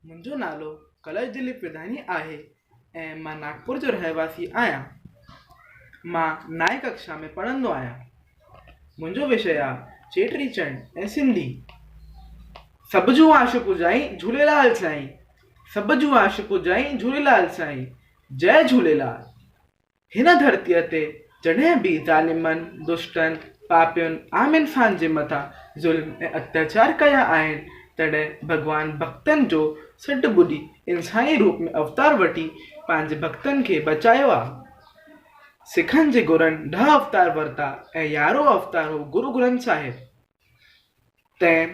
मुंहिंजो नालो कलश दिलीप विधानी आहे ऐं मां नागपुर जो रहवासी आहियां। मां नाए कक्षा में पढ़ंदो आहियां। मुंहिंजो विषय आहे चेटी चंड ऐं सिंधी। सब जूं आशूं पुॼाई झूलेलाल साईं, सब जूं आशूं पुॼाई झूलेलाल साईं, जय झूलेलाल। हिन धरतीअ ते जॾहिं बि ज़ालिमनि, दुष्टनि, पापियुनि आम इंसान जे मथां ज़ुल्म ऐं अत्याचार कया आहिनि, तॾहिं भॻवान भक्तनि जो सॾु ॿुधी इंसानी रूप में अवतार वठी पंहिंजे भक्तनि खे बचायो आहे। सिखनि जे गुरुनि 10 अवतार वरिता ऐं 11हों अवतार हो गुरु ग्रंथ साहिब। तंहिं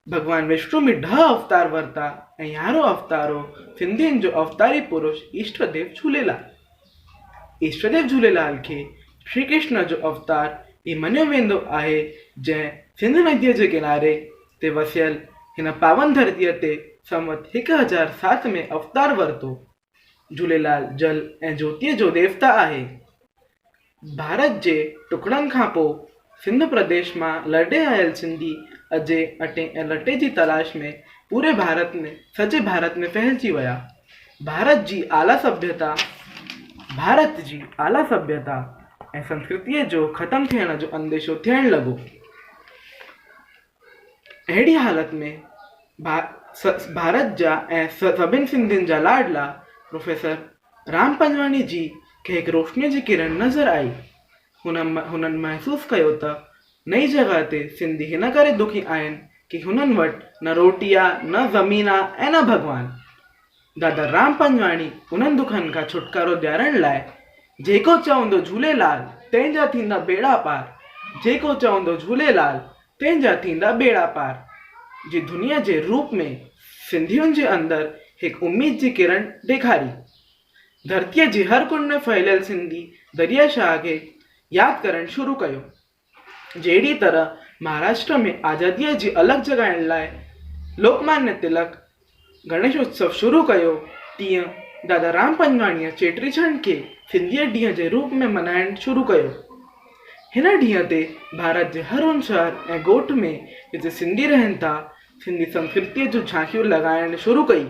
भॻवान विष्णु में 10 अवतार वरिता ऐं 11हों अवतार हो सिंधियुनि जो अवतारी पुरुष ईष्टदेव झूलेलाल। ईष्टदेव झूलेलाल खे श्री कृष्ण जो अवतार ही मञियो वेंदो आहे, जंहिं सिंध नदीअ जे किनारे ते वसियल हिन पावन धरतीअ ते संवत 1007 में अवतार वरितो। झूलेलाल जल ऐं ज्योतिअ जो देवता आहे। भारत जे टुकड़नि खां पोइ सिंध प्रदेश मां लॾे आयल सिंधी अजे, अटे ऐं लटे जी तलाश में पूरे सॼे भारत में फैलिजी विया। भारत जी आला सभ्यता ऐं संस्कृतीअ जो ख़त्म थियण जो अंदेशो थियण लॻो। अहिड़ी हालत में भारत जा ऐं सभिनी सिंधियुनि जा लाडला प्रोफेसर राम पंजवाणी जी खे हिकु रोशनीअ जी किरण नज़र आई। हुननि महसूस कयो त नई जॻह ते सिंधी हिन करे दुखी आहिनि कि हुननि वटि न रोटी आहे, न ज़मीन आहे ऐं न भॻवान। दादा राम पंजवाणी उन्हनि दुखनि खां छुटकारो ॾियारण लाइ जेको चवंदो झूलेलाल तंहिंजा थींदा बेड़ा पार, जेको चवंदो झूलेलाल तंहिंजा थींदा बेड़ा पार जी दुनिया जे रूप में सिंधियुनि जे अंदरि हिकु उम्मीद जी किरण ॾेखारी। धरतीअ जी हर कुंड में फैलियल सिंधी दरिया शाह खे यादि करणु शुरू कयो। जहिड़ी तरह महाराष्ट्र में आज़ादीअ जी अलॻि जॻाइण लाइ लोकमान्य तिलक गणेश उत्सव शुरू कयो, तीअं दादा राम पंजवाणीअ चेटीचंड खे सिंधीअ ॾींहं जे रूप में मल्हाइणु शुरू कयो। हिन ॾींहं ते भारत जे हर उन शहर ऐं ॻोठ में जिते सिंधी रहनि था, सिंधी संस्कृतीअ जूं झांकियूं लॻाइणु शुरू कई।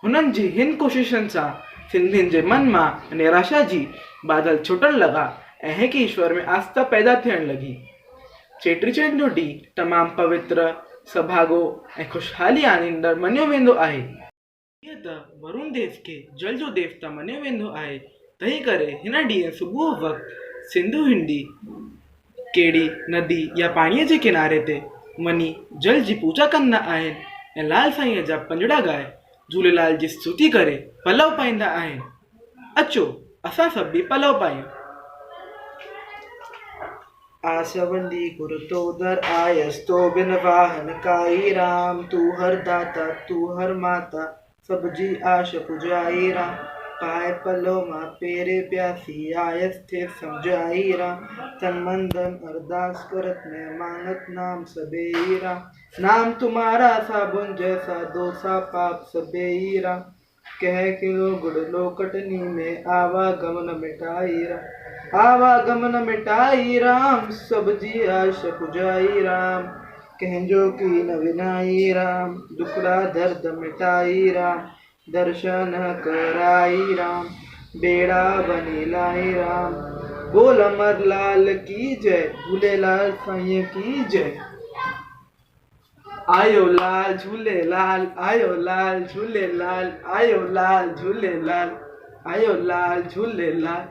हुननि जी हिन कोशिशनि सां सिंधियुनि जे मन मां निराशा जी बादल छुटण लॻा ऐं हिकु ईश्वर में आस्था पैदा थियण लॻी। चेटीचंड जो ॾींहुं तमामु पवित्र, सभाॻो ऐं ख़ुशहाली आनींदड़ मञियो वेंदो आहे। जीअं त वरुण देव खे जल जो देवता मञियो वेंदो आहे, तंहिं करे हिन ॾींहुं सुबुह वक़्तु सिंधू हिंदी कहिड़ी नदी या पाणीअ जे किनारे ते वञी जल जी पूजा कंदा आहिनि ऐं लाल साईंअ जा पंजड़ा ॻाए झूलेलाल जी स्तुति करे पलव पाईंदा आहिनि। अचो असां सभु बि पलव पायूं। आसवंदी गुरु तो दर आयस्तो बिन वाहन काई राम, तू हर दाता तू हर माता सब जी आश पुजाई राम। पाए पलो मां पेरे प्यासी आयस थे समझाई राम, तन मन धन अरदास करत में मांगत नाम सबेई राम। नाम तुम्हारा साबुन जैसा दोसा पाप सबेई राम, कह किलो गुड़ लो कटनी में आवागमन मिटाई राम। आवागमन मिटाई राम, सब जी आश पुजाई राम। कहजो की न विनाई राम, दुखड़ा दर्द मिटाई राम। दर्शन कराई राम, बेड़ा बनी लाई राम। बोल अमर लाल की जय, झूलेलाल साईं की जय। आयो लाल झूलेलाल, आयो लाल झूलेलाल, आयो लाल झूलेलाल, आयो लाल झूलेलाल।